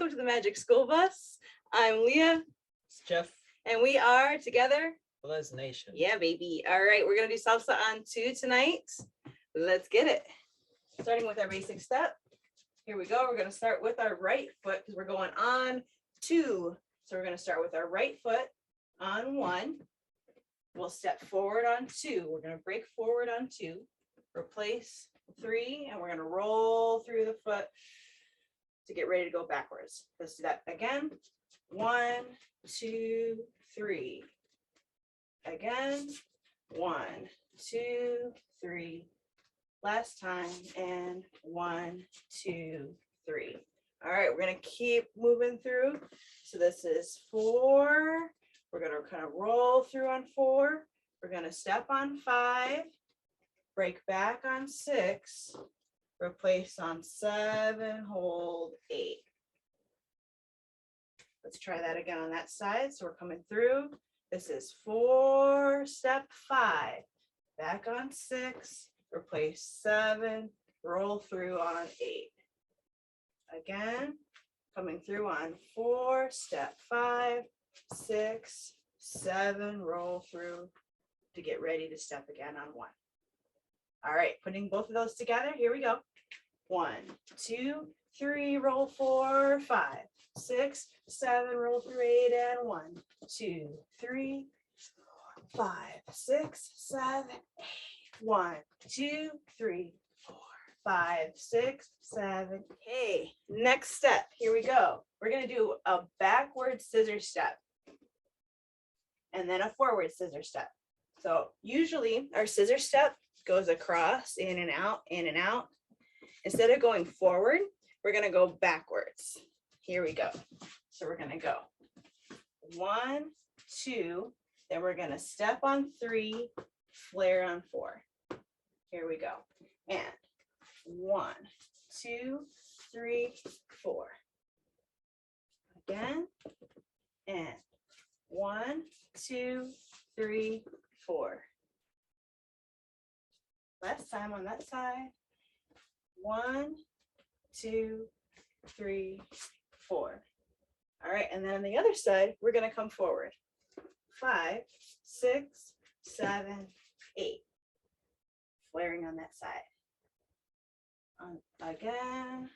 welcome to the Magic School Bus. I'm Leah. It's Jeff. And we are together. Les Nation. Yeah, baby. All right, we're gonna do salsa on 2 tonight. Let's get it. Starting with our basic step. Here we go. We're gonna start with our right foot because we're going on 2. So we're gonna start with our right foot on 1. We'll step forward on 2. We're gonna break forward on 2, replace 3, and we're gonna roll through the foot to get ready to go backwards. Let's do that again. 1, 2, 3. Again. 1, 2, 3. Last time, and 1, 2, 3. All right, we're gonna keep moving through. So this is 4. We're gonna kind of roll through on 4. We're gonna step on 5, break back on 6, replace on 7, hold 8. Let's try that again on that side. So we're coming through. This is 4, step 5, back on 6, replace 7, roll through on 8. Again, coming through on 4, step 5, 6, 7, roll through to get ready to step again on 1. All right, putting both of those together, here we go. 1, 2, 3, roll 4, 5, 6, 7, roll through 8, and 1, 2, 3, 4, 5, 6, 7, 8. 1, 2, 3, 4, 5, 6, 7, 8. Next step, here we go. We're gonna do a backward scissor step and then a forward scissor step. So usually our scissor step goes across, in and out, in and out. Instead of going forward, we're gonna go backwards. Here we go. So we're gonna go 1, 2, then we're gonna step on 3, flare on 4. Here we go. And 1, 2, 3, 4. Again. And 1, 2, 3, 4. Last time on that side. 1, 2, 3, 4. All right, and then on the other side, we're going to come forward. 5, 6, 7, 8. Flaring on that side. Again,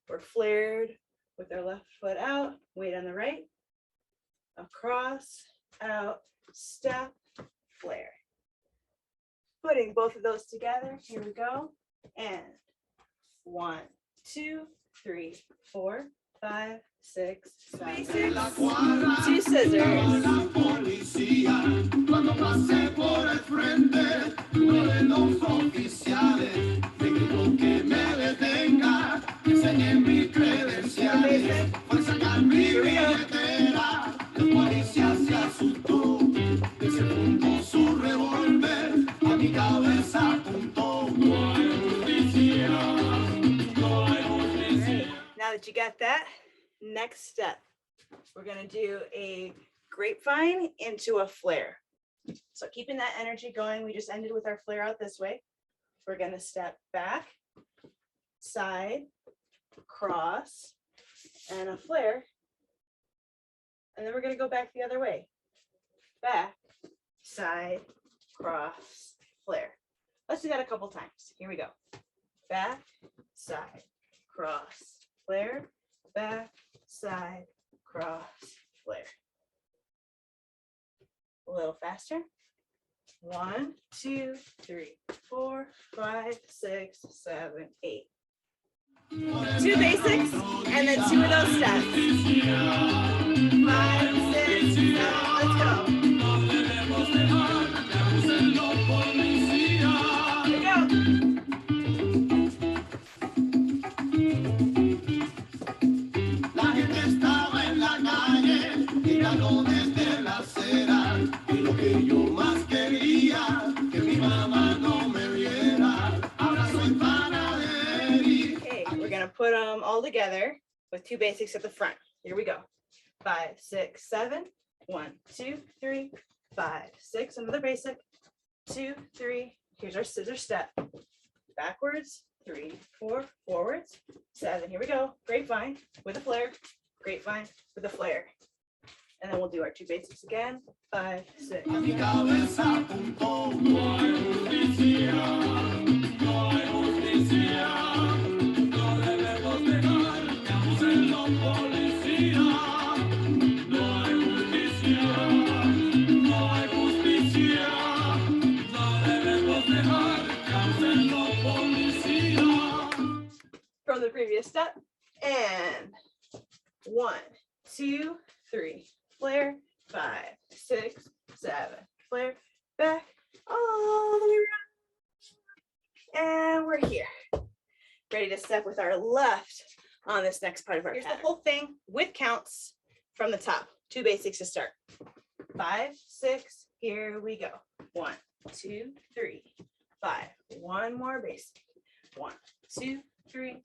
we're flared with our left foot out, weight on the right, across, out, step, flare. Putting both of those together, here we go, and 1, 2, 3, 4, 5, 6, 7, 2 scissors. Now that you got that, next step, we're going to do a grapevine into a flare. So keeping that energy going, we just ended with our flare out this way. We're going to step back, side, cross, and a flare. And then we're going to go back the other way. Back, side, cross, flare. Let's do that a couple times. Here we go. Back, side, cross, flare, back, side, cross, flare. A little faster. 1, 2, 3, 4, 5, 6, 7, 8. 2 basics, and then 2 of those steps. 5, 6, 7, let's go. Put them all together with 2 basics at the front. Here we go. 5, 6, 7. 1, 2, 3, 5, 6. Another basic. 2, 3. Here's our scissor step. Back backwards, 3, 4, forwards, 7, here we go, grapevine with a flare, grapevine with a flare. And then we'll do our 2 basics again, 5, 6. From the previous step, and 1, 2, 3, flare, 5, 6, 7, flare, back, all the way around, and we're here, ready to step with our left on this next part of our pattern. The whole thing with counts from the top, 2 basics to start, 5, 6, here we go, 1, 2, 3, 5, 1 more basic, 1, 2, 3,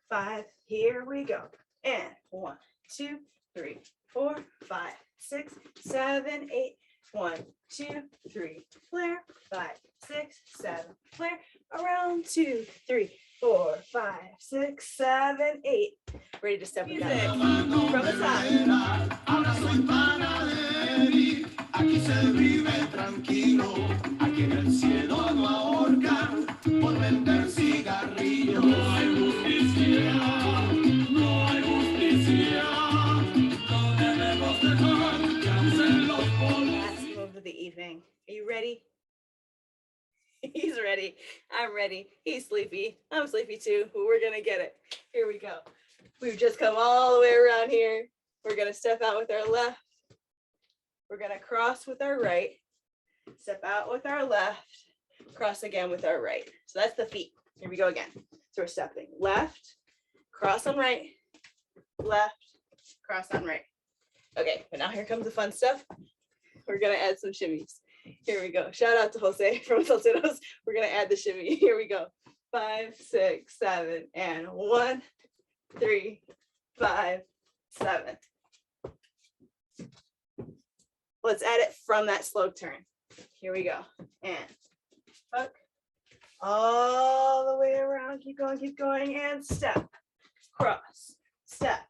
5, here we go, and 1, 2, 3, 4, 5, 6, 7, 8, 1, 2, 3, flare, 5, 6, 7, flare, around 2, 3, 4, 5, 6, 7, 8. Ready to step music from the top. Aquí se vive tranquilo, aquí en el cielo no ahorcan por vender cigarrillos. No hay justicia, no hay justicia, no debemos dejar que abusen los policías. Last move of the evening. Are you ready? He's ready. I'm ready. He's sleepy. I'm sleepy too, but we're gonna get it. Here we go. We've just come all the way around here. We're gonna step out with our left. We're gonna cross with our right, step out with our left, cross again with our right. So that's the feet. Here we go again. So we're stepping left, cross on right, left, cross on right. Okay, but now here comes the fun stuff. We're gonna add some shimmies. Here we go. Shout out to Jose from Los Hacheros. We're gonna add the shimmy. Here we go. 5, 6, 7, and 1, 3, 5, 7. Let's add it from that slow turn. Here we go. And hook all the way around. Keep going, and step, cross, step,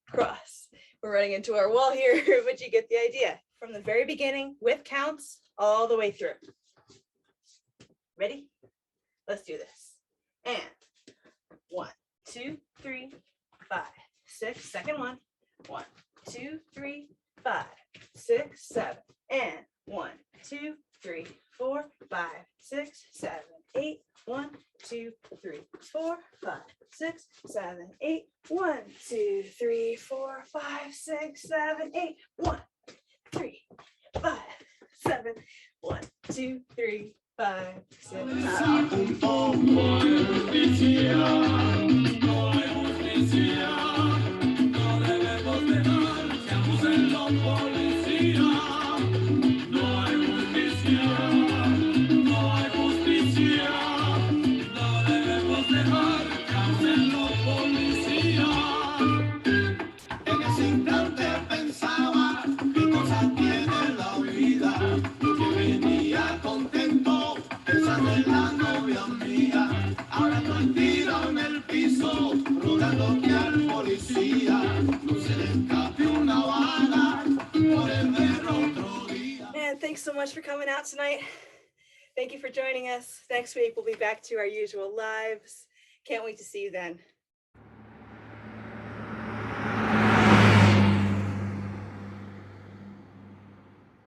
cross. We're running into our wall here, but you get the idea. From the very beginning with counts all the way through. Ready? Let's do this. And 1, 2, 3, 5, 6. Second one. 1, 2, 3, 5, 6, 7, and 1, 2, 3, 4, 5, 6, 7, 8, 1, 2, 3, 4, 5, 6, 7, 8, 1, 2, 3, 4, 5, 6, 7, 8, 1, 3, 5, 7, 1, 2, 3, 5, And thanks so much for coming out tonight. Thank you for joining us. Next week, we'll be back to our usual lives. Can't wait to see you then.